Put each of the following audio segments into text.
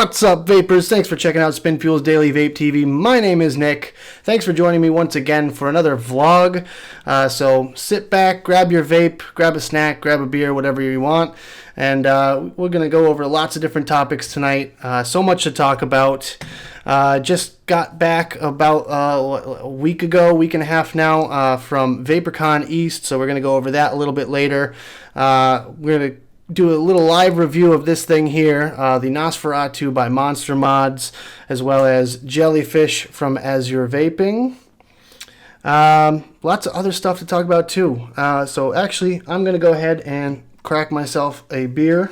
What's up, vapors? Thanks for checking out Spin Fuel's Daily Vape TV. My name is Nick. Thanks for joining me once again for another vlog. So sit back, grab your vape, grab a snack, grab a beer, whatever you want. And we're going to go over lots of different topics tonight. So much to talk about. Just got back about a week and a half now from VaporCon East. So we're going to go over that a little bit later. We're going to do a little live review of this thing here, the Nosferatu by Monster Mods, as well as Jellyfish from As You're Vaping. Lots of other stuff to talk about too. So actually, I'm going to go ahead and crack myself a beer.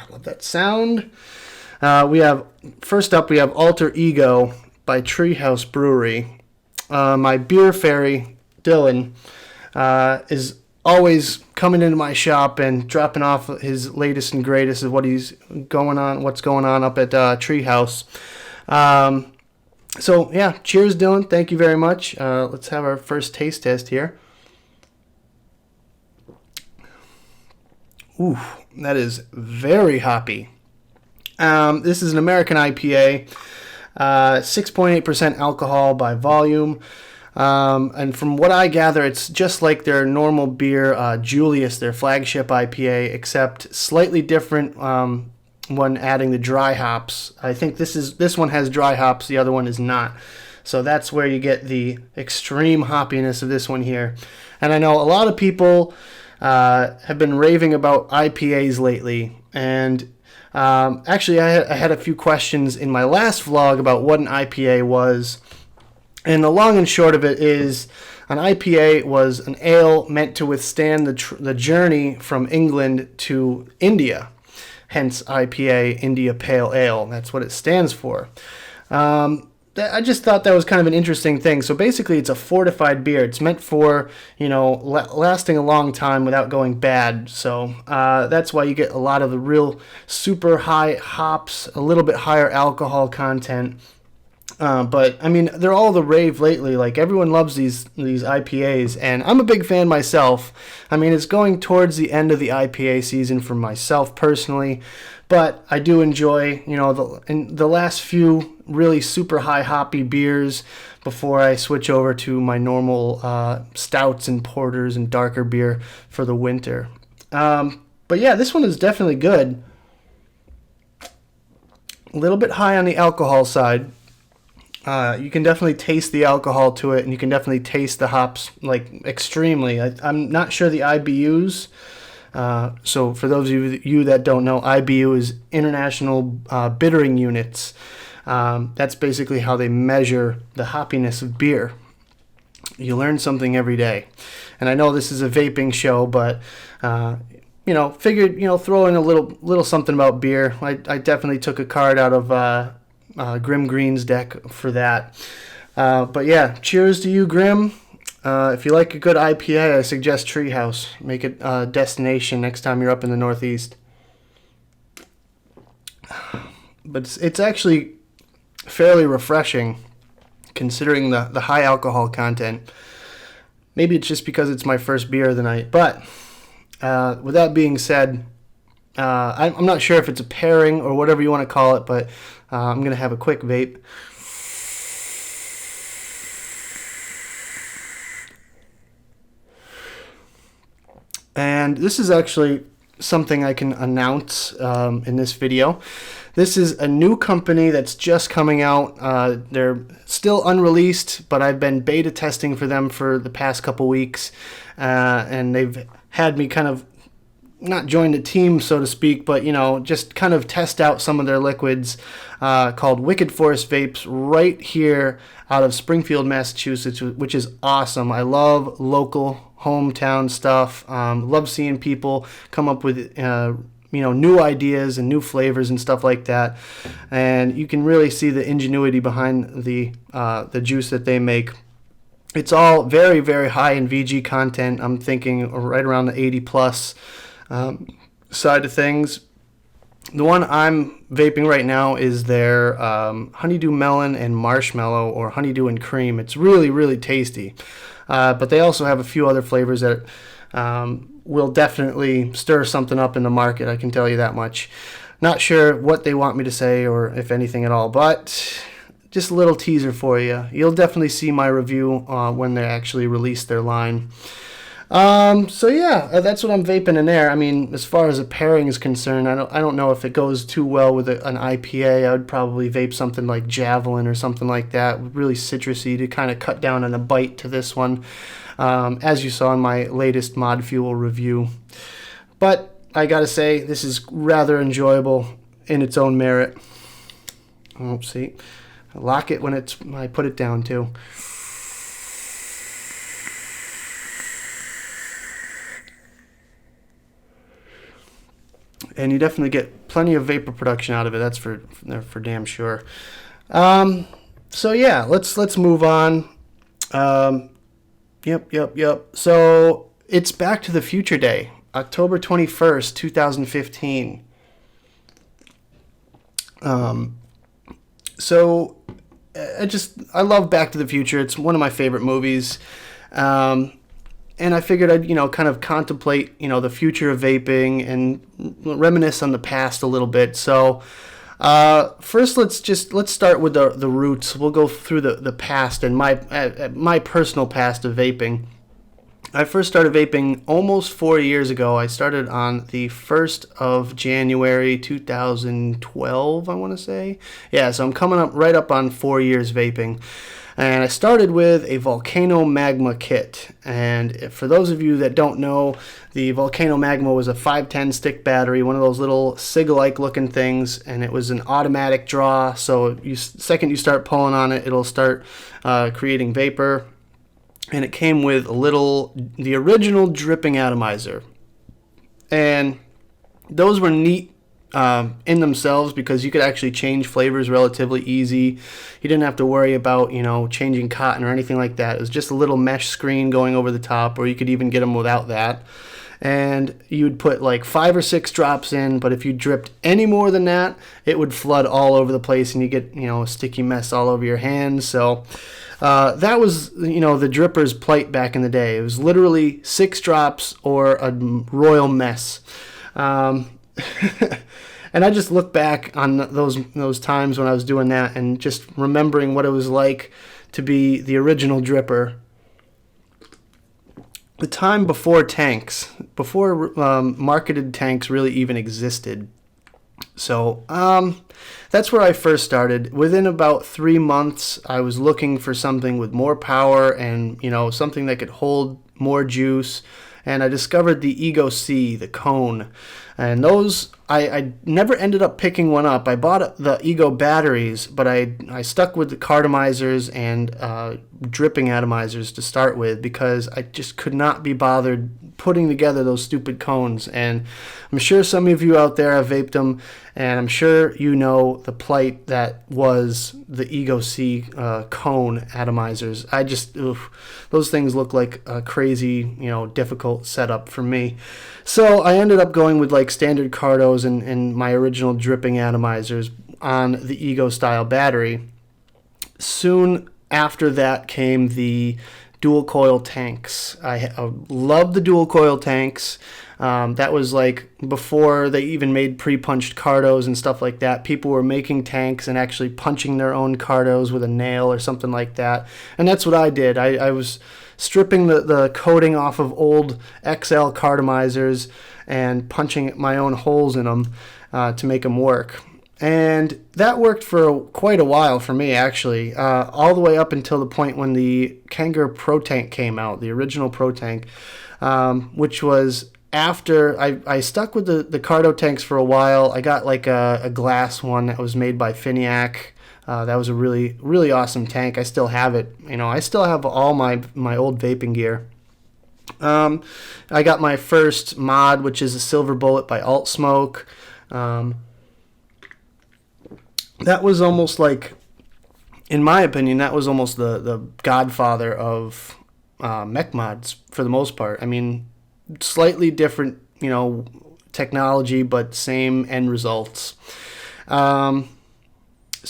Love that sound. First up, we have Alter Ego by Treehouse Brewery. My beer fairy, Dylan, is always coming into my shop and dropping off his latest and greatest of what's going on up at Treehouse. So yeah, cheers, Dylan. Thank you very much. Let's have our first taste test here. Ooh, that is very hoppy. This is an American IPA, 6.8% alcohol by volume. And from what I gather, it's just like their normal beer, Julius, their flagship IPA, except slightly different when adding the dry hops. I think this one has dry hops, the other one is not. So that's where you get the extreme hoppiness of this one here. And I know a lot of people have been raving about IPAs lately. And actually, I had a few questions in my last vlog about what an IPA was. And the long and short of it is, an IPA was an ale meant to withstand the journey from England to India. Hence IPA, India Pale Ale. That's what it stands for. I just thought that was kind of an interesting thing. So basically, it's a fortified beer. It's meant for, lasting a long time without going bad. So that's why you get a lot of the real super high hops, a little bit higher alcohol content. But I mean, they're all the rave lately. Like, everyone loves these IPAs, and I'm a big fan myself. I mean, it's going towards the end of the IPA season for myself personally, but I do enjoy, the last few really super high hoppy beers before I switch over to my normal stouts and porters and darker beer for the winter. But yeah, this one is definitely good. A little bit high on the alcohol side. You can definitely taste the alcohol to it, and you can definitely taste the hops, like, extremely. I'm not sure the IBUs. So for those of you that don't know, IBU is International Bittering Units. That's basically how they measure the hoppiness of beer. You learn something every day. And I know this is a vaping show, but figured, throw in a little something about beer. I definitely took a card out of Grim Green's deck for that. But yeah, cheers to you, Grim. If you like a good IPA, I suggest Treehouse. Make it a destination next time you're up in the Northeast. But it's actually fairly refreshing, considering the high alcohol content. Maybe it's just because it's my first beer of the night. But with that being said, I'm not sure if it's a pairing or whatever you want to call it, but I'm going to have a quick vape. And this is actually something I can announce in this video. This is a new company that's just coming out. They're still unreleased, but I've been beta testing for them for the past couple weeks. And they've had me kind of not join the team, so to speak, but, just kind of test out some of their liquids, called Wicked Force Vapes, right here out of Springfield, Massachusetts, which is awesome. I love local hometown stuff. Love seeing people come up with, new ideas and new flavors and stuff like that. And you can really see the ingenuity behind the juice that they make. It's all very, very high in VG content. I'm thinking right around the 80 plus side of things. The one I'm vaping right now is their honeydew melon and marshmallow, or honeydew and cream. It's really, really tasty. But they also have a few other flavors that will definitely stir something up in the market, I can tell you that much. Not sure what they want me to say or if anything at all, but just a little teaser for you. You'll definitely see my review when they actually release their line. So yeah, that's what I'm vaping in there. I mean, as far as a pairing is concerned, I don't know if it goes too well with an IPA. I would probably vape something like Javelin or something like that, really citrusy to kind of cut down on the bite to this one, as you saw in my latest Mod Fuel review. But I gotta say, this is rather enjoyable in its own merit. Oh, see, I lock it when I put it down too. And you definitely get plenty of vapor production out of it. That's for damn sure. So yeah, let's move on. Yep. So it's Back to the Future Day, October 21st, 2015. So I love Back to the Future. It's one of my favorite movies. And I figured I'd, kind of contemplate, the future of vaping and reminisce on the past a little bit. So first, let's start with the roots. We'll go through the past and my personal past of vaping. I first started vaping almost 4 years ago. I started on the 1st of January 2012, I want to say. Yeah, so I'm coming up right up on 4 years vaping. And I started with a Volcano Magma kit. And for those of you that don't know, the Volcano Magma was a 510 stick battery, one of those little cig-like looking things, and it was an automatic draw. So second you start pulling on it, it'll start creating vapor. And it came with the original dripping atomizer. And those were neat in themselves because you could actually change flavors relatively easy. You didn't have to worry about, changing cotton or anything like that. It was just a little mesh screen going over the top, or you could even get them without that. And you would put like 5 or 6 drops in, but if you dripped any more than that, it would flood all over the place and you get, a sticky mess all over your hands. So that was, the dripper's plight back in the day. It was literally 6 drops or a royal mess. And I just look back on those times when I was doing that and just remembering what it was like to be the original dripper. The time before tanks, before marketed tanks really even existed. So that's where I first started. Within about 3 months, I was looking for something with more power and, something that could hold more juice. And I discovered the Ego C, the cone. And those, I never ended up picking one up. I bought the Ego batteries, but I stuck with the cartomizers and dripping atomizers to start with because I just could not be bothered putting together those stupid cones. And I'm sure some of you out there have vaped them, and I'm sure you know the plight that was the Ego C cone atomizers. Those things look like a crazy, difficult setup for me. So I ended up going with like standard cartos and my original dripping atomizers on the Ego style battery. Soon after that came the dual coil tanks. I love the dual coil tanks. That was like before they even made pre-punched cartos and stuff like that. People were making tanks and actually punching their own cartos with a nail or something like that. And that's what I did. I was stripping the coating off of old XL cartomizers and punching my own holes in them to make them work. And that worked for quite a while for me, actually, all the way up until the point when the Kanger Pro Tank came out, the original Pro Tank, which was after I stuck with the Cardo tanks for a while. I got like a glass one that was made by Finiac. That was a really, really awesome tank. I still have it. I still have all my old vaping gear. I got my first mod, which is a Silver Bullet by Alt Smoke. That was almost like, in my opinion, that was almost the godfather of mech mods for the most part. I mean, slightly different, technology, but same end results. So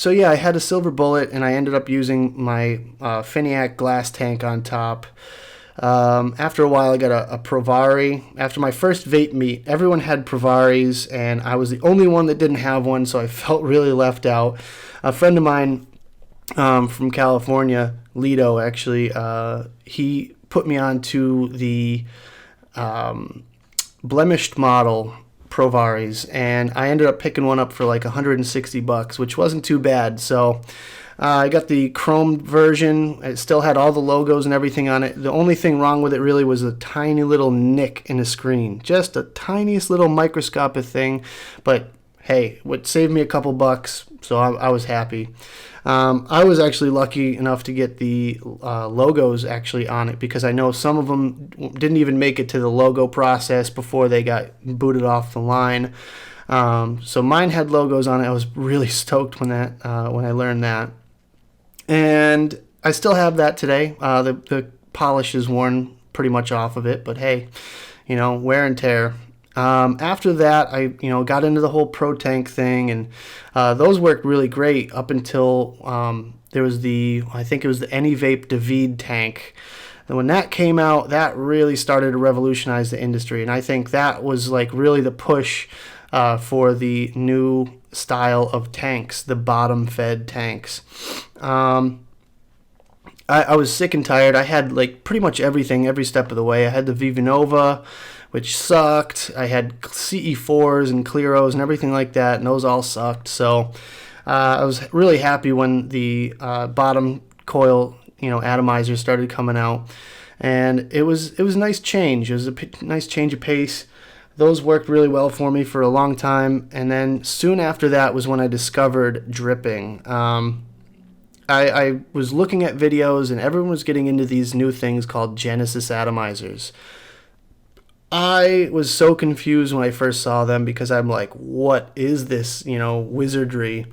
yeah, I had a Silver Bullet, and I ended up using my Finiac glass tank on top. After a while, I got a Provari. After my first vape meet, everyone had Provaris, and I was the only one that didn't have one, so I felt really left out. A friend of mine from California, Lido, actually, he put me onto the blemished model Provaris, and I ended up picking one up for like $160, which wasn't too bad. So I got the chrome version. It still had all the logos and everything on it. The only thing wrong with it really was a tiny little nick in the screen. Just a tiniest little microscopic thing. But hey, what saved me a couple bucks, so I was happy. I was actually lucky enough to get the logos actually on it, because I know some of them didn't even make it to the logo process before they got booted off the line. So mine had logos on it. I was really stoked when I learned that. And I still have that today. The polish is worn pretty much off of it, but hey, wear and tear. After that, I got into the whole Pro Tank thing, and those worked really great up until there was I think it was the Vape DVTV tank. And when that came out, that really started to revolutionize the industry, and I think that was like really the push for the new style of tanks, the bottom-fed tanks. I was sick and tired. I had like pretty much everything every step of the way. I had the Viva Nova, which sucked. I had CE4s and Clearos and everything like that, and those all sucked. So I was really happy when the bottom coil, atomizer started coming out, and it was a nice change. It was a nice change of pace. Those worked really well for me for a long time, and then soon after that was when I discovered dripping. I was looking at videos, and everyone was getting into these new things called Genesis atomizers. I was so confused when I first saw them, because I'm like, what is this, wizardry?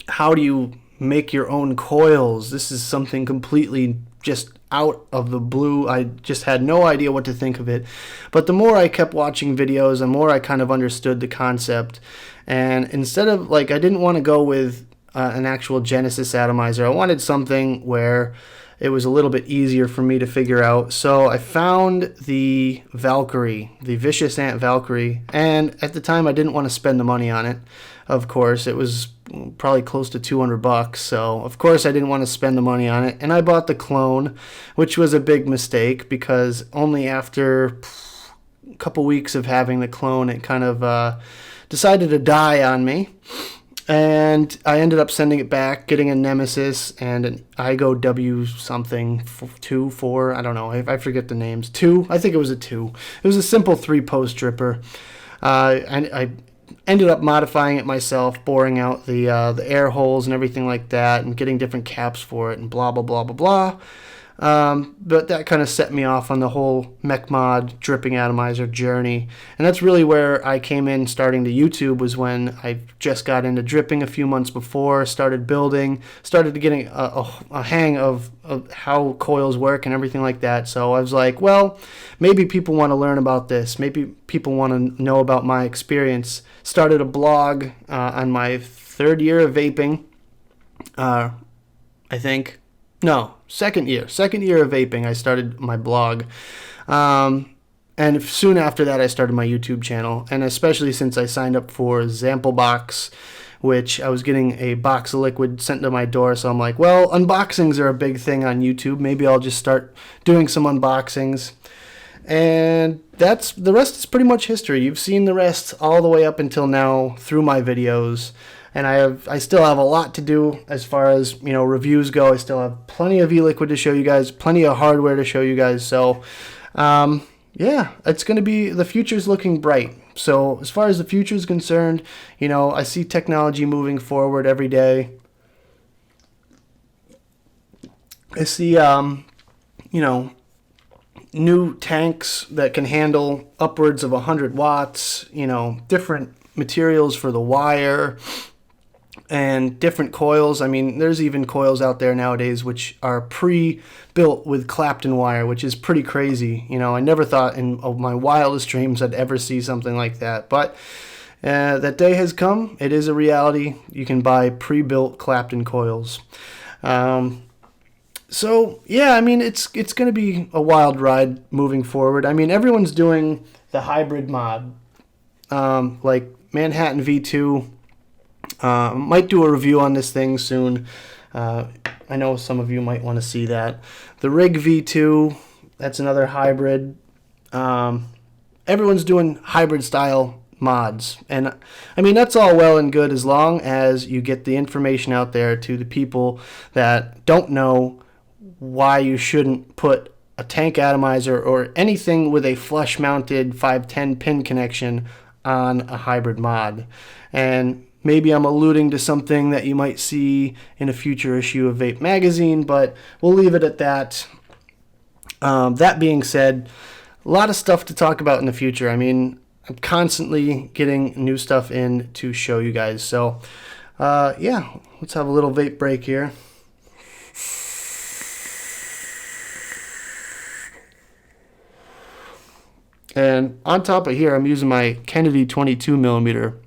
How do you make your own coils? This is something completely just out of the blue. I just had no idea what to think of it. But the more I kept watching videos, the more I kind of understood the concept. And instead of, I didn't want to go with an actual Genesis atomizer. I wanted something where it was a little bit easier for me to figure out. So I found the Valkyrie, the Vicious Ant Valkyrie, and at the time I didn't want to spend the money on it. Of course, it was probably close to $200, so of course I didn't want to spend the money on it, and I bought the clone, which was a big mistake, because only after a couple weeks of having the clone, it kind of decided to die on me. And I ended up sending it back, getting a Nemesis and an IGO W something, 2, 4, I don't know, I forget the names. 2, I think it was a 2. It was a simple 3-post dripper. And I ended up modifying it myself, boring out the air holes and everything like that, and getting different caps for it, and blah, blah, blah, blah, blah. But that kind of set me off on the whole mech mod dripping atomizer journey, and that's really where I came in starting to YouTube, was when I just got into dripping a few months before, started building, started getting a hang of how coils work and everything like that. So I was like, well, maybe people want to learn about this, maybe people want to know about my experience. Started a blog on my third year of vaping, I think. No, second year of vaping, I started my blog. And soon after that, I started my YouTube channel. And especially since I signed up for Zample Box, which I was getting a box of liquid sent to my door. So I'm like, well, unboxings are a big thing on YouTube. Maybe I'll just start doing some unboxings. And the rest is pretty much history. You've seen the rest all the way up until now through my videos. And I still have a lot to do as far as, reviews go. I still have plenty of e-liquid to show you guys, plenty of hardware to show you guys. So, yeah, it's going to be, the future's looking bright. So as far as the future is concerned, I see technology moving forward every day. I see, new tanks that can handle upwards of 100 watts, different materials for the wire, and different coils. I mean, there's even coils out there nowadays which are pre-built with Clapton wire, which is pretty crazy. I never thought in my wildest dreams I'd ever see something like that. But that day has come. It is a reality. You can buy pre-built Clapton coils. So yeah, I mean it's going to be a wild ride moving forward. I mean everyone's doing the hybrid mod, like Manhattan V2. Might do a review on this thing soon. I know some of you might want to see that. The Rig V2, that's another hybrid. Everyone's doing hybrid style mods, and I mean that's all well and good as long as you get the information out there to the people that don't know why you shouldn't put a tank atomizer or anything with a flush mounted 510 pin connection on a hybrid mod. And maybe I'm alluding to something that you might see in a future issue of Vape Magazine, but we'll leave it at that. That being said, a lot of stuff to talk about in the future. I mean, I'm constantly getting new stuff in to show you guys. So, yeah, let's have a little vape break here. And on top of here, I'm using my Kennedy 22mm,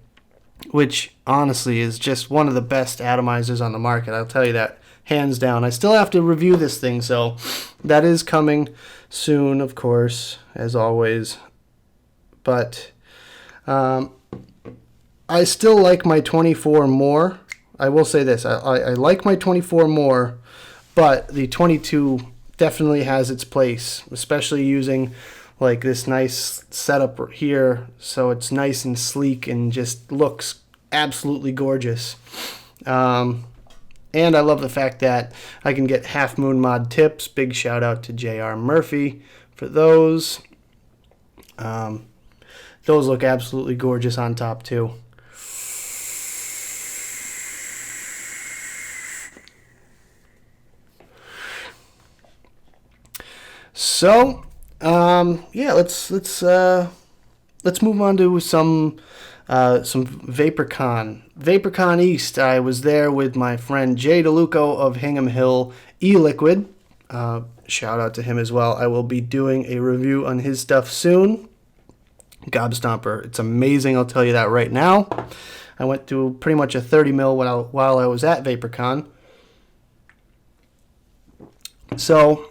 which honestly is just one of the best atomizers on the market. I'll tell you that, hands down. I still have to review this thing, so that is coming soon, of course, as always. But I still like my 24 more. I will say this. I like my 24 more, but the 22 definitely has its place, especially using like this nice setup here, so it's nice and sleek and just looks absolutely gorgeous. And I love the fact that I can get Half Moon Mod tips. Big shout out to JR Murphy for those. Those look absolutely gorgeous on top too. So yeah, let's move on to some VaporCon. VaporCon East. I was there with my friend Jay DeLuco of Hingham Hill E-Liquid. Shout out to him as well. I will be doing a review on his stuff soon. Gobstomper. It's amazing, I'll tell you that right now. I went to pretty much a 30 mil while I was at VaporCon. So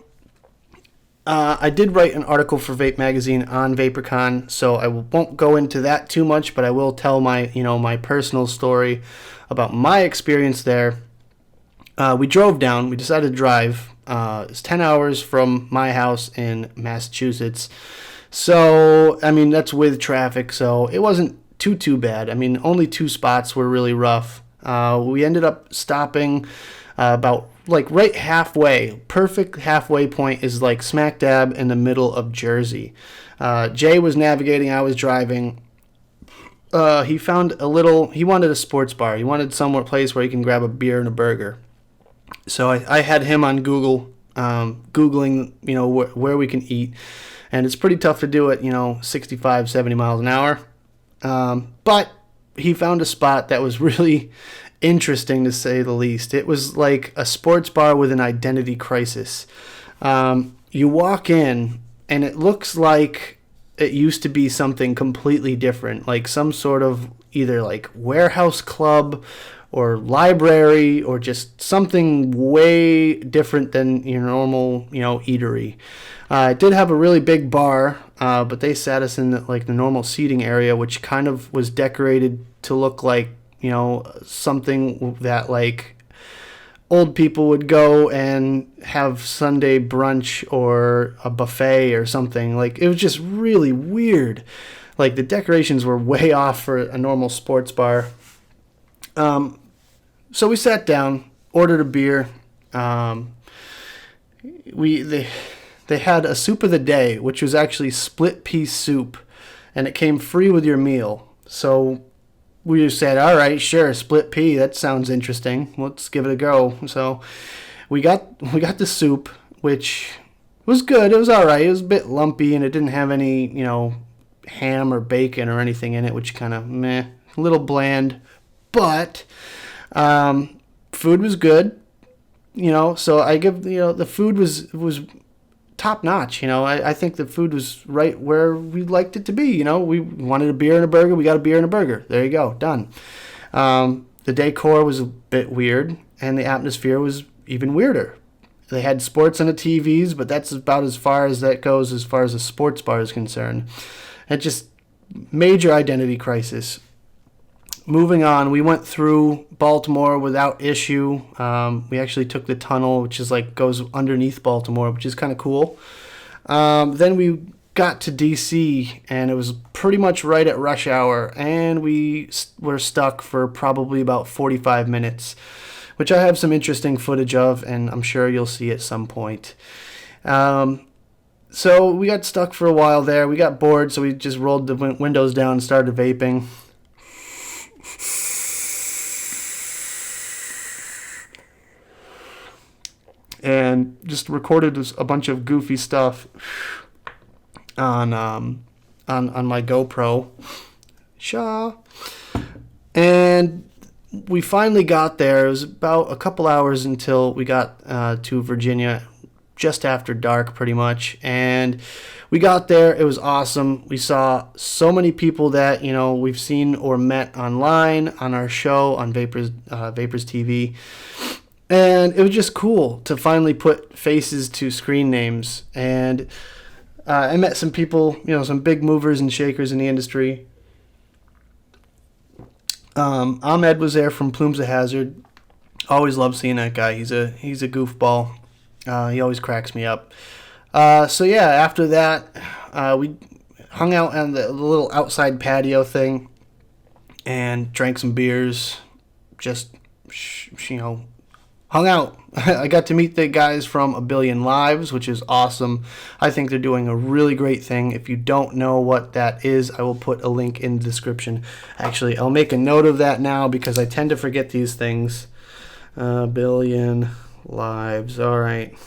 I did write an article for Vape Magazine on VaporCon, so I won't go into that too much, but I will tell my personal story about my experience there. We drove down. We decided to drive. It's 10 hours from my house in Massachusetts. So, I mean, that's with traffic, so it wasn't too bad. I mean, only 2 spots were really rough. We ended up stopping about like right halfway. Perfect halfway point is like smack dab in the middle of Jersey. Jay was navigating, I was driving. He wanted a sports bar. He wanted somewhere place where he can grab a beer and a burger. So I had him on Google, Googling, where we can eat. And it's pretty tough to do it, 65, 70 miles an hour. But he found a spot that was really interesting, to say the least. It was like a sports bar with an identity crisis. You walk in, and it looks like it used to be something completely different, like some sort of either like warehouse club or library or just something way different than your normal, eatery. It did have a really big bar, but they sat us in the normal seating area, which kind of was decorated to look like, something that like old people would go and have Sunday brunch or a buffet or something. Like, it was just really weird. Like, the decorations were way off for a normal sports bar. So we sat down, ordered a beer. They had a soup of the day, which was actually split pea soup, and it came free with your meal. So we just said, all right, sure, split pea, that sounds interesting. Let's give it a go. So we got the soup, which was good. It was all right. It was a bit lumpy, and it didn't have any, ham or bacon or anything in it, which kind of meh, a little bland. But food was good, so I give, the food was top notch. I think the food was right where we liked it to be. We wanted a beer and a burger. We got a beer and a burger. There you go. Done. The decor was a bit weird, and the atmosphere was even weirder. They had sports on the TVs, but that's about as far as that goes as far as a sports bar is concerned. And just major identity crisis. Moving on, we went through Baltimore without issue. We actually took the tunnel, which is like goes underneath Baltimore, which is kind of cool. Then we got to DC, and it was pretty much right at rush hour, and we were stuck for probably about 45 minutes, which I have some interesting footage of, and I'm sure you'll see at some point. So we got stuck for a while there. We got bored, so we just rolled the windows down and started vaping. And just recorded a bunch of goofy stuff on my GoPro. And we finally got there. It was about a couple hours until we got to Virginia, just after dark pretty much. And we got there. It was awesome. We saw so many people that, you know, we've seen or met online on our show on Vapors TV. And it was just cool to finally put faces to screen names. And I met some people, you know, some big movers and shakers in the industry. Ahmed was there from Plumes of Hazard. Always love seeing that guy. He's a goofball. He always cracks me up. So yeah, after that, we hung out on the little outside patio thing and drank some beers. Just, you know, hung out. I got to meet the guys from A Billion Lives, which is awesome. I think they're doing a really great thing. If you don't know what that is, I will put a link in the description. Actually, I'll make a note of that now because I tend to forget these things. A Billion Lives. All right.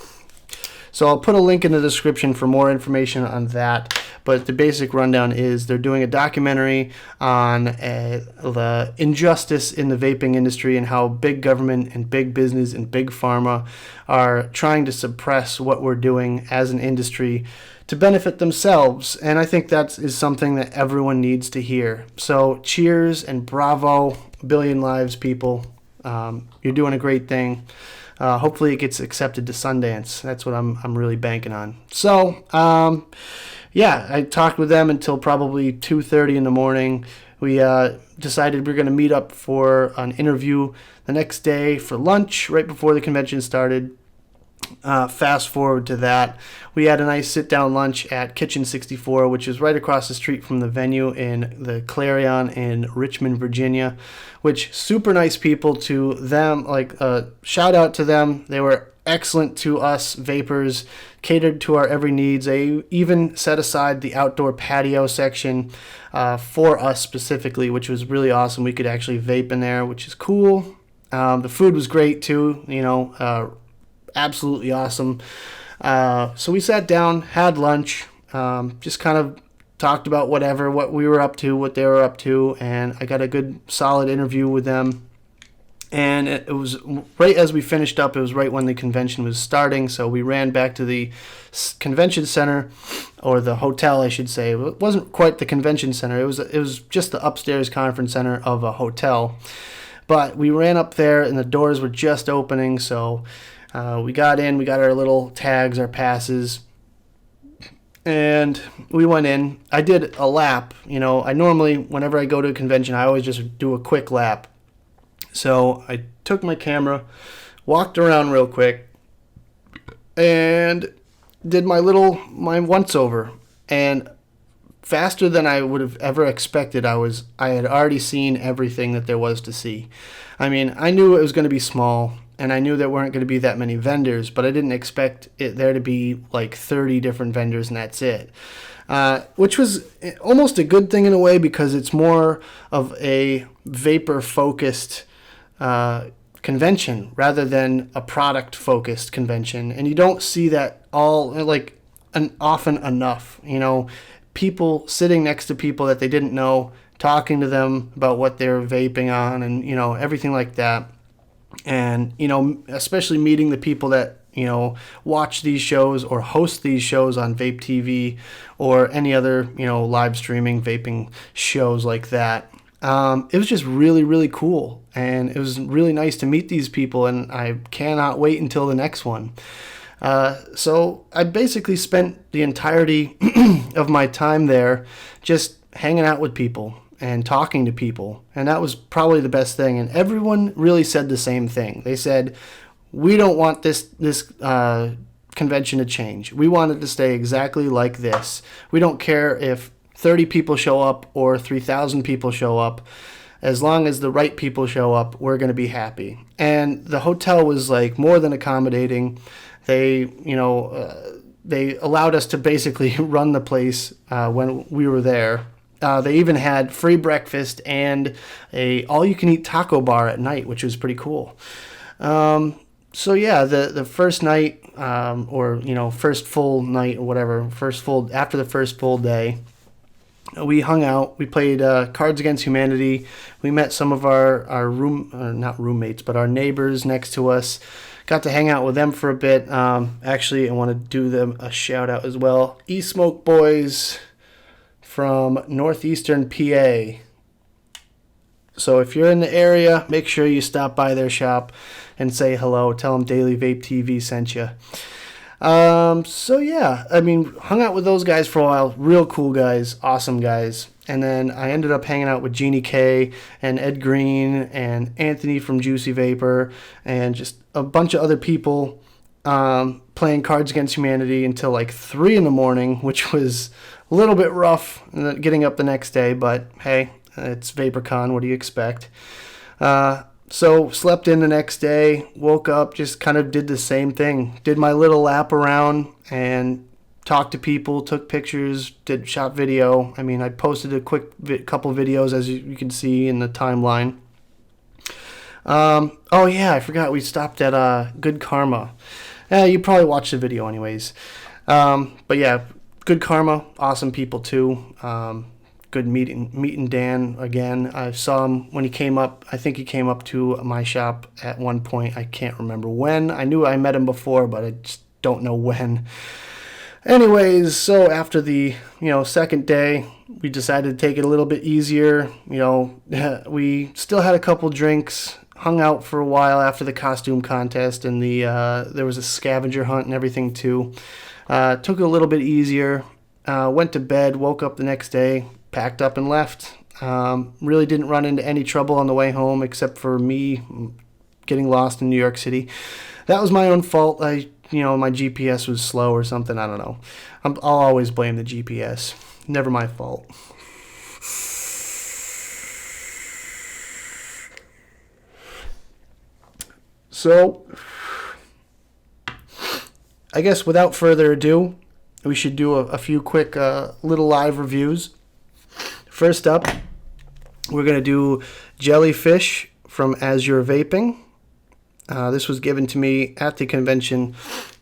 So I'll put a link in the description for more information on that. But the basic rundown is they're doing a documentary on the injustice in the vaping industry and how big government and big business and big pharma are trying to suppress what we're doing as an industry to benefit themselves. And I think that is something that everyone needs to hear. So cheers and bravo, Billion Lives people. You're doing a great thing. Hopefully it gets accepted to Sundance. That's what I'm really banking on. So, yeah, I talked with them until probably 2:30 in the morning. We decided we were going to meet up for an interview the next day for lunch right before the convention started. Fast forward to that, we had a nice sit-down lunch at Kitchen 64, which is right across the street from the venue in the Clarion in Richmond, Virginia, which super nice people to them. Like, shout out to them. They were excellent to us vapors, catered to our every needs. They even set aside the outdoor patio section for us specifically, which was really awesome. We could actually vape in there, which is cool. The food was great too, you know, absolutely awesome. So we sat down, had lunch, just kind of talked about what we were up to, what they were up to, and I got a good solid interview with them. And it was right as we finished up, it was right when the convention was starting, so we ran back to the convention center, or the hotel, I should say. It wasn't quite the convention center, it was just the upstairs conference center of a hotel. But we ran up there, and the doors were just opening, so we got in, we got our little tags, our passes, and we went in. I did a lap. You know, I normally, whenever I go to a convention, I always just do a quick lap. So I took my camera, walked around real quick, and did my once over. And faster than I would have ever expected, I had already seen everything that there was to see. I mean, I knew it was going to be small, and I knew there weren't going to be that many vendors, but I didn't expect there to be like 30 different vendors and that's it. Which was almost a good thing in a way, because it's more of a vapor-focused convention rather than a product-focused convention. And you don't see that often enough, you know, people sitting next to people that they didn't know, talking to them about what they're vaping on and, you know, everything like that. And, you know, especially meeting the people that, you know, watch these shows or host these shows on Vape TV or any other, you know, live streaming vaping shows like that. It was just really, really cool. And it was really nice to meet these people, and I cannot wait until the next one. So I basically spent the entirety of my time there just hanging out with people and talking to people. And that was probably the best thing. And everyone really said the same thing. They said, we don't want this convention to change. We want it to stay exactly like this. We don't care if 30 people show up or 3,000 people show up. As long as the right people show up, we're going to be happy. And the hotel was like more than accommodating. They, they allowed us to basically run the place when we were there. They even had free breakfast and a all-you-can-eat taco bar at night, which was pretty cool. So yeah, the first night, first full night or whatever, after the first full day, we hung out. We played Cards Against Humanity. We met some of our not roommates, but our neighbors next to us. Got to hang out with them for a bit. Actually, I want to do them a shout out as well. E-Smoke Boys from northeastern PA. So if you're in the area, make sure you stop by their shop and say hello. Tell them Daily Vape TV sent you. So yeah, I mean, hung out with those guys for a while. Real cool guys, awesome guys. And then I ended up hanging out with Jeannie K and Ed Green and Anthony from Juicy Vapor and just a bunch of other people playing Cards Against Humanity until like 3 in the morning, which was a little bit rough getting up the next day. But hey, it's VaporCon. What do you expect? So slept in the next day, woke up, just kind of did the same thing. Did my little lap around and talked to people, took pictures, shot video. I mean, I posted a quick couple videos, as you can see in the timeline. Oh yeah, I forgot we stopped at Good Karma. You probably watched the video anyways. But yeah, Good Karma, awesome people too. Good meeting Dan again. I saw him when he came up. I think he came up to my shop at one point. I can't remember when. I knew I met him before, but I just don't know when. Anyways, so after the second day, we decided to take it a little bit easier. We still had a couple drinks, hung out for a while after the costume contest, and there was a scavenger hunt and everything too. Took it a little bit easier. Went to bed, woke up the next day, packed up and left. Really didn't run into any trouble on the way home except for me getting lost in New York City. That was my own fault. My GPS was slow or something. I don't know. I'll always blame the GPS. Never my fault. So, I guess without further ado, we should do a few quick little live reviews. First up, we're going to do Jellyfish from Azure Vaping. This was given to me at the convention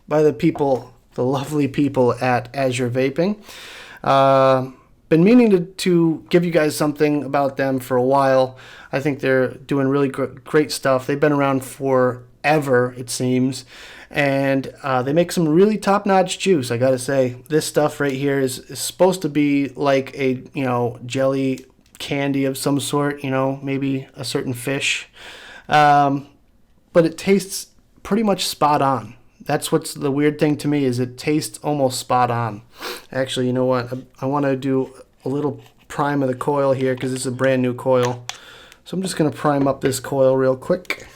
by the lovely people at Azure Vaping. Been meaning to give you guys something about them for a while. I think they're doing really great stuff. They've been around forever, it seems. And they make some really top-notch juice, I gotta say. This stuff right here is supposed to be like a, jelly candy of some sort, maybe a certain fish. But it tastes pretty much spot on. That's what's the weird thing to me, is it tastes almost spot on. Actually, you know what? I want to do a little prime of the coil here because it's a brand new coil. So I'm just going to prime up this coil real quick.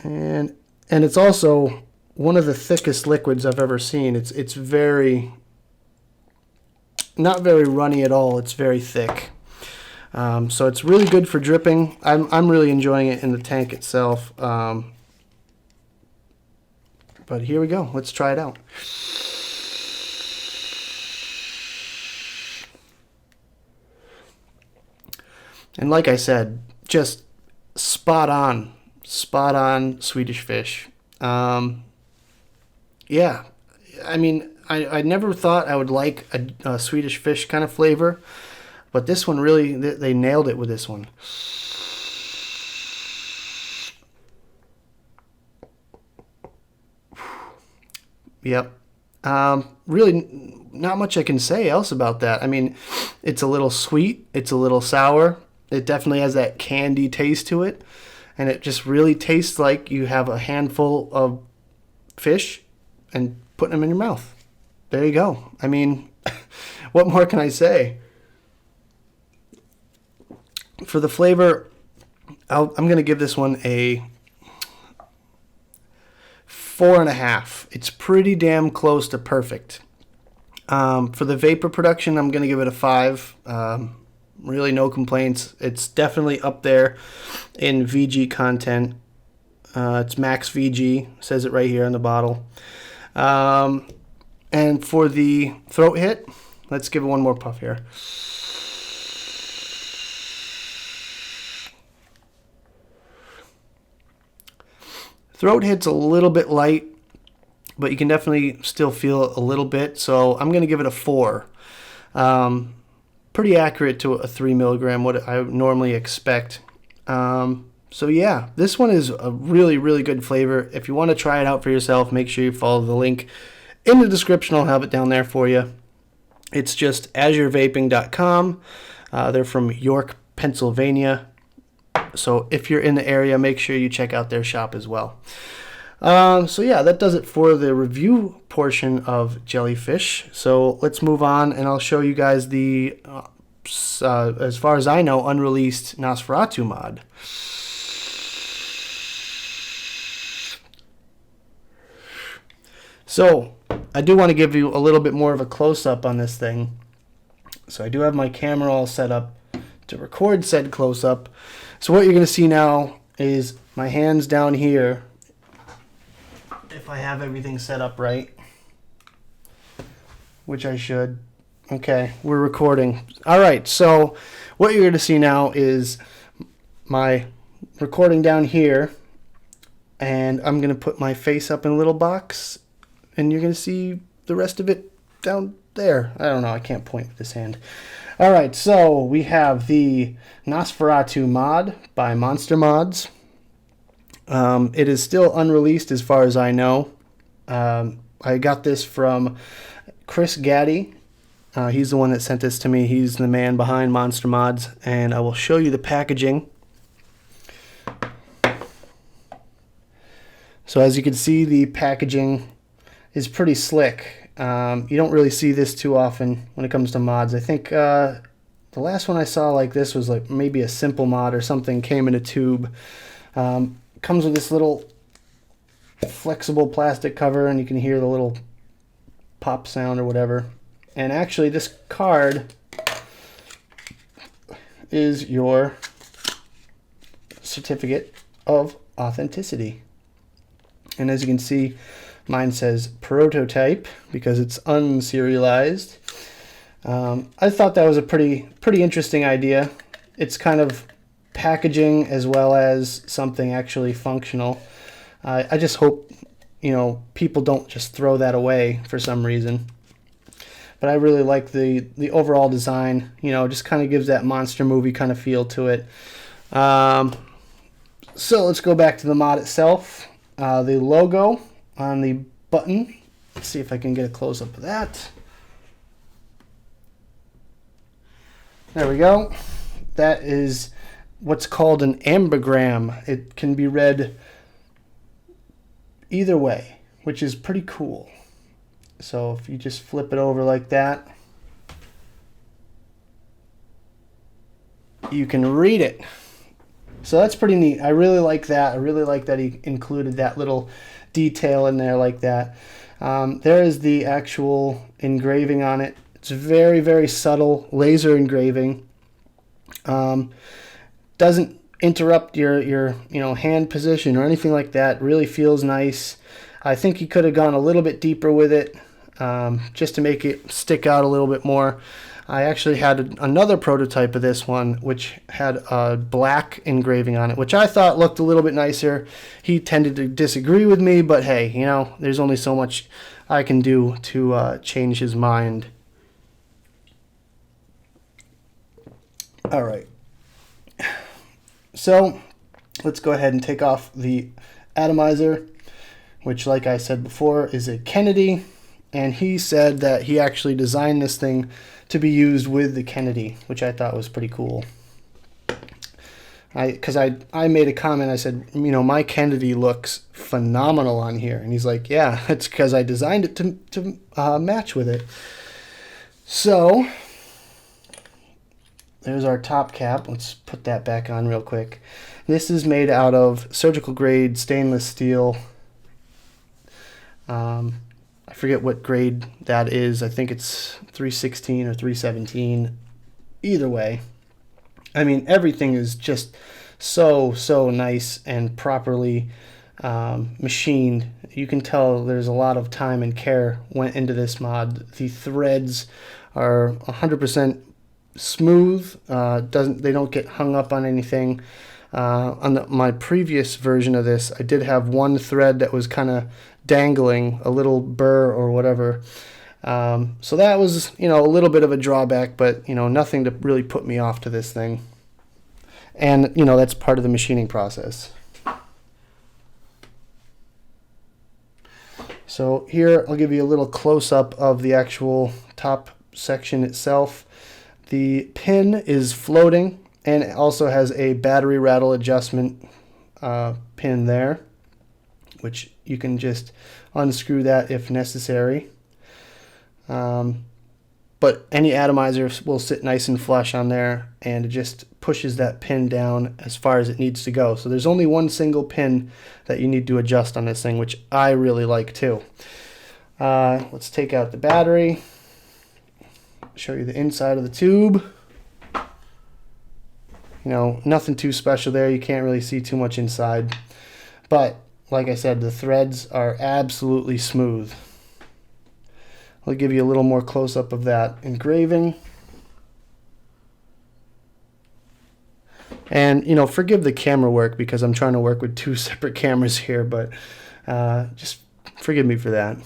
And it's also one of the thickest liquids I've ever seen. It's not very runny at all. It's very thick. So it's really good for dripping. I'm really enjoying it in the tank itself. But here we go. Let's try it out. And like I said, just spot on Swedish Fish. Yeah, I mean, I never thought I would like a Swedish Fish kind of flavor, but this one really, they nailed it with this one. Yep. Really not much I can say else about that. I mean, it's a little sweet, it's a little sour. It definitely has that candy taste to it, and it just really tastes like you have a handful of fish and putting them in your mouth. There you go. I mean, what more can I say? For the flavor, I'm going to give this one a 4.5. It's pretty damn close to perfect. For the vapor production, I'm going to give it a 5. Really no complaints. It's definitely up there in VG content. It's max VG, says it right here on the bottle. And for the throat hit, let's give it one more puff here. Throat hit's a little bit light, but you can definitely still feel a little bit, so I'm going to give it a 4. Pretty accurate to a 3 milligram, what I would normally expect. So yeah, this one is a really, really good flavor. If you want to try it out for yourself, make sure you follow the link in the description. I'll have it down there for you. It's just azurevaping.com. They're from York, Pennsylvania. So if you're in the area, make sure you check out their shop as well. So yeah, that does it for the review portion of Jellyfish. So let's move on, and I'll show you guys the, as far as I know, unreleased Nosferatu mod. So I do want to give you a little bit more of a close-up on this thing. So I do have my camera all set up to record said close-up. So what you're going to see now is my hands down here, if I have everything set up right, which I should. Okay, we're recording. All right, so what you're going to see now is my recording down here, and I'm going to put my face up in a little box, and you're going to see the rest of it down there. I don't know, I can't point with this hand. All right, so we have the Nosferatu mod by Monster Mods. It is still unreleased as far as I know. I got this from Chris Gaddy. He's the one that sent this to me. He's the man behind Monster Mods, and I will show you the packaging. So as you can see, the packaging is pretty slick. You don't really see this too often when it comes to mods. I think the last one I saw like this was like maybe a simple mod or something, came in a tube. Comes with this little flexible plastic cover, and you can hear the little pop sound or whatever. And actually this card is your certificate of authenticity. And as you can see, mine says prototype because it's unserialized. I thought that was a pretty interesting idea. It's kind of packaging as well as something actually functional. I just hope, you know, people don't just throw that away for some reason. But I really like the overall design. You know, just kind of gives that monster movie kind of feel to it. So let's go back to the mod itself. The logo on the button. Let's see if I can get a close-up of that. There we go. That is what's called an ambergram. It can be read either way, which is pretty cool. So if you just flip it over like that, you can read it. So that's pretty neat. I really like that. I really like that he included that little detail in there like that. There is the actual engraving on it. It's very, very subtle laser engraving. Doesn't interrupt your hand position or anything like that. Really feels nice. I think he could have gone a little bit deeper with it, just to make it stick out a little bit more. I actually had another prototype of this one which had a black engraving on it, which I thought looked a little bit nicer. He tended to disagree with me, but hey, you know, there's only so much I can do to change his mind. All right. So let's go ahead and take off the atomizer, which, like I said before, is a Kennedy. and he said that he actually designed this thing to be used with the Kennedy, which I thought was pretty cool. Because I made a comment, I said, you know, my Kennedy looks phenomenal on here. And he's like, yeah, it's because I designed it to match with it. So, there's our top cap. Let's put that back on real quick. This is made out of surgical grade stainless steel. I forget what grade that is. I think it's 316 or 317. Either way. I mean, everything is just so nice and properly machined. You can tell there's a lot of time and care went into this mod. The threads are 100% smooth. They don't get hung up on anything. On my previous version of this, I did have one thread that was kind of dangling, a little burr or whatever. So that was, you know, a little bit of a drawback, but, you know, nothing to really put me off to this thing. And, you know, that's part of the machining process. So here, I'll give you a little close-up of the actual top section itself. The pin is floating, and it also has a battery rattle adjustment pin there, which you can just unscrew that if necessary. But any atomizer will sit nice and flush on there, and it just pushes that pin down as far as it needs to go. So there's only one single pin that you need to adjust on this thing, which I really like too. Let's take out the battery, show you the inside of the tube. You know, nothing too special there. You can't really see too much inside. But like I said, the threads are absolutely smooth. I'll give you a little more close-up of that engraving. And, you know, forgive the camera work because I'm trying to work with two separate cameras here, but just forgive me for that.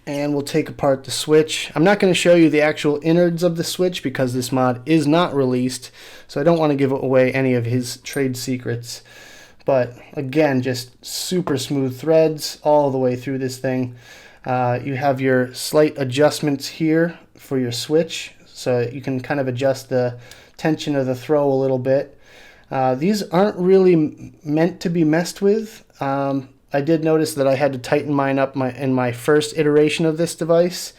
And we'll take apart the switch. I'm not going to show you the actual innards of the switch because this mod is not released, so I don't want to give away any of his trade secrets. But again, just super smooth threads all the way through this thing. You have your slight adjustments here for your switch, so you can kind of adjust the tension of the throw a little bit. These aren't really meant to be messed with. I did notice that I had to tighten mine up in my first iteration of this device.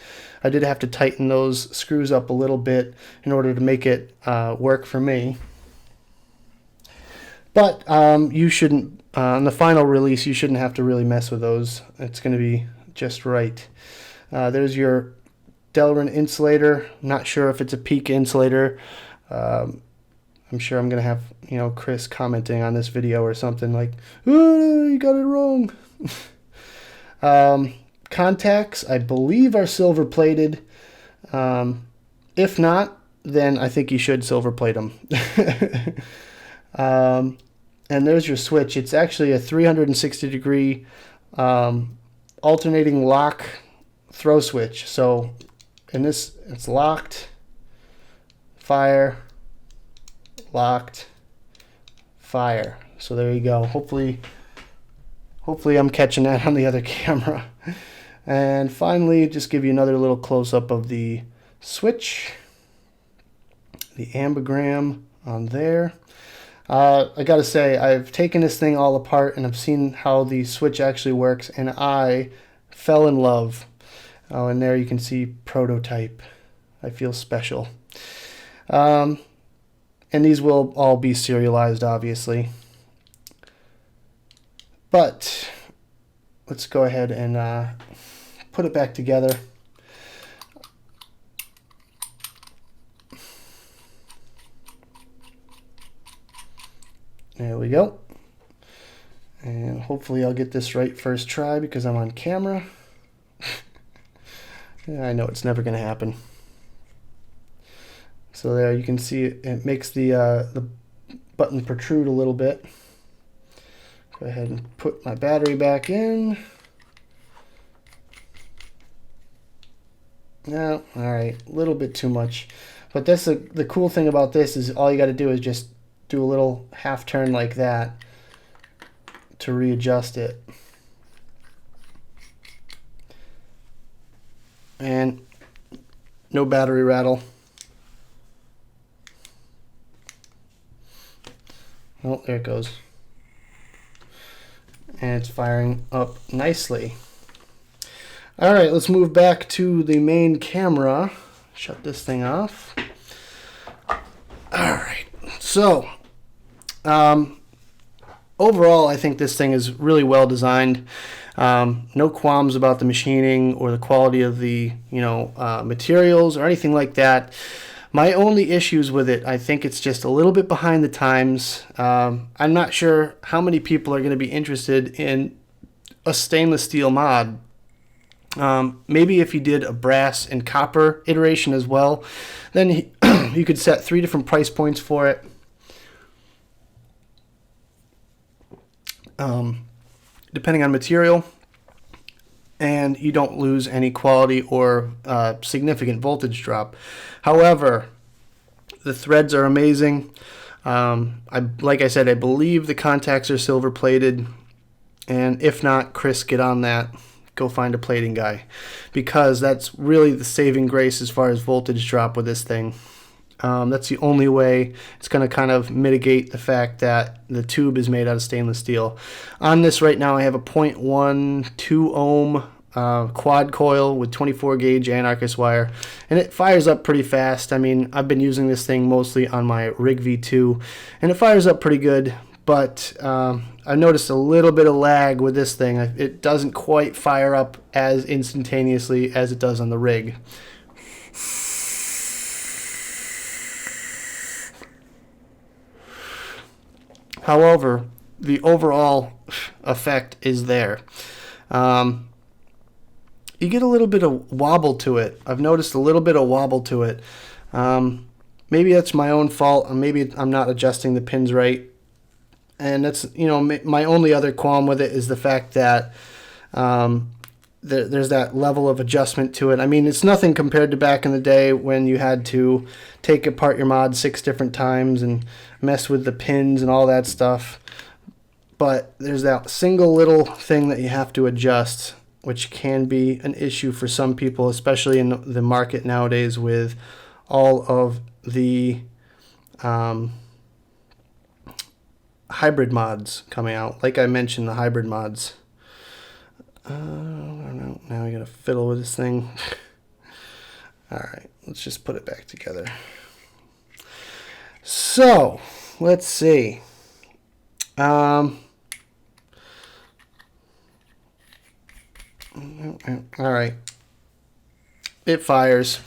I did have to tighten those screws up a little bit in order to make it work for me. But you shouldn't, on the final release, you shouldn't have to really mess with those. It's going to be just right. There's your Delrin insulator. Not sure if it's a peak insulator. I'm sure I'm going to have, you know, Chris commenting on this video or something like, oh, you got it wrong. Contacts, I believe, are silver plated. If not, then I think you should silver plate them. And there's your switch. It's actually a 360 degree alternating lock throw switch. So in this, it's locked, fire, locked, fire. So there you go. Hopefully I'm catching that on the other camera. And finally, just give you another little close-up of the switch, the ambigram on there. I gotta say, I've taken this thing all apart and I've seen how the switch actually works, and I fell in love. Oh, and there you can see prototype. I feel special. And these will all be serialized, obviously. But let's go ahead and put it back together. There we go. And hopefully I'll get this right first try because I'm on camera. Yeah, I know it's never going to happen. So there you can see it makes the button protrude a little bit. Go ahead and put my battery back in. No, all right, a little bit too much. But that's the cool thing about this is all you got to do is just do a little half turn like that to readjust it. And no battery rattle. Oh, there it goes. And it's firing up nicely. All right, let's move back to the main camera. Shut this thing off. All right, so overall, I think this thing is really well designed. No qualms about the machining or the quality of the materials or anything like that. My only issues with it, I think it's just a little bit behind the times. I'm not sure how many people are going to be interested in a stainless steel mod. Maybe if you did a brass and copper iteration as well, then you could set 3 different price points for it. Depending on material, and you don't lose any quality or significant voltage drop. However, the threads are amazing. Like I said, I believe the contacts are silver plated, and if not, Chris, get on that. Go find a plating guy, because that's really the saving grace as far as voltage drop with this thing. That's the only way it's going to kind of mitigate the fact that the tube is made out of stainless steel. On this right now, I have a 0.12 ohm quad coil with 24 gauge anarchist wire, and it fires up pretty fast. I mean, I've been using this thing mostly on my Rig V2, and it fires up pretty good, but I noticed a little bit of lag with this thing. It doesn't quite fire up as instantaneously as it does on the Rig. However, the overall effect is there. You get a little bit of wobble to it. I've noticed a little bit of wobble to it. Maybe that's my own fault, or maybe I'm not adjusting the pins right. And that's, my only other qualm with it is the fact that there's that level of adjustment to it. I mean, it's nothing compared to back in the day when you had to take apart your mod 6 different times and mess with the pins and all that stuff. But there's that single little thing that you have to adjust, which can be an issue for some people, especially in the market nowadays with all of the hybrid mods coming out. Like I mentioned, the hybrid mods. I don't know. Now I gotta fiddle with this thing. Alright, let's just put it back together. So, let's see. Alright. It fires.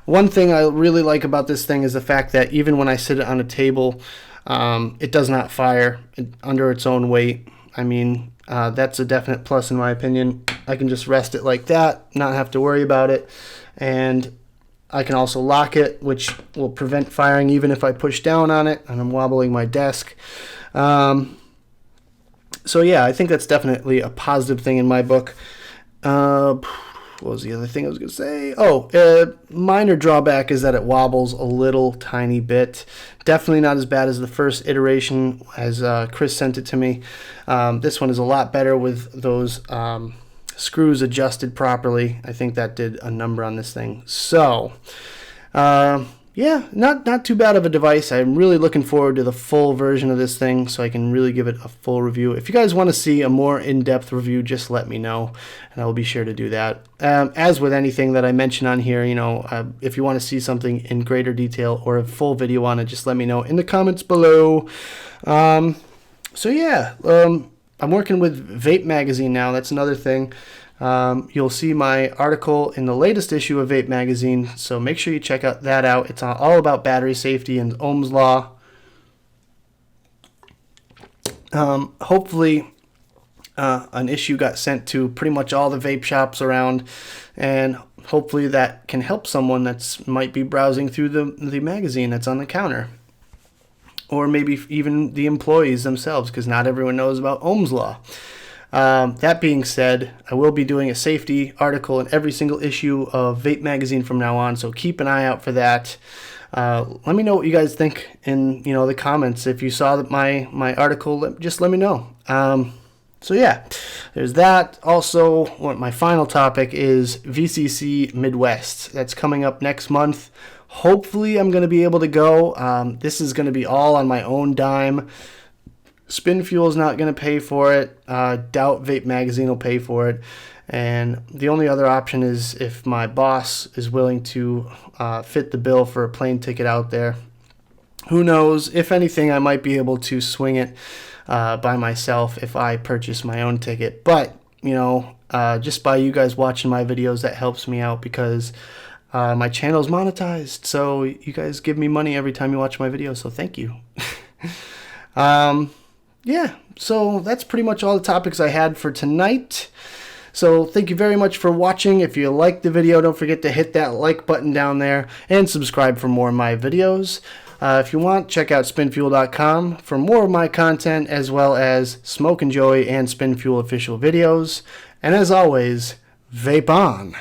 One thing I really like about this thing is the fact that even when I sit it on a table, it does not fire under its own weight. I mean, that's a definite plus in my opinion. I can just rest it like that, not have to worry about it. And I can also lock it, which will prevent firing even if I push down on it and I'm wobbling my desk. So yeah, I think that's definitely a positive thing in my book. What was the other thing I was going to say? Oh, minor drawback is that it wobbles a little tiny bit. Definitely not as bad as the first iteration as Chris sent it to me. This one is a lot better with those screws adjusted properly. I think that did a number on this thing. So, yeah, not too bad of a device. I'm really looking forward to the full version of this thing so I can really give it a full review. If you guys want to see a more in-depth review, just let me know, and I will be sure to do that. As with anything that I mention on here, if you want to see something in greater detail or a full video on it, just let me know in the comments below. So yeah, I'm working with Vape magazine now. That's another thing. You'll see my article in the latest issue of Vape magazine, so make sure you check that out. It's all about battery safety and Ohm's law. Hopefully an issue got sent to pretty much all the vape shops around, and hopefully that can help someone that's might be browsing through the magazine that's on the counter, or maybe even the employees themselves, because not everyone knows about Ohm's law. That being said, I will be doing a safety article in every single issue of Vape magazine from now on, so keep an eye out for that. Let me know what you guys think in the comments. If you saw my article, just let me know. So yeah, there's that. Also, my final topic is VCC Midwest. That's coming up next month. Hopefully, I'm going to be able to go. This is going to be all on my own dime. Spin Fuel's not going to pay for it. Doubt Vape Magazine will pay for it. And the only other option is if my boss is willing to fit the bill for a plane ticket out there. Who knows? If anything, I might be able to swing it by myself if I purchase my own ticket. But, you know, just by you guys watching my videos, that helps me out because my channel is monetized. So you guys give me money every time you watch my videos. So thank you. Yeah, so that's pretty much all the topics I had for tonight. So thank you very much for watching. If you liked the video, don't forget to hit that like button down there and subscribe for more of my videos. If you want, check out spinfuel.com for more of my content, as well as Smoke and Joy and Spin Fuel official videos. And as always, vape on.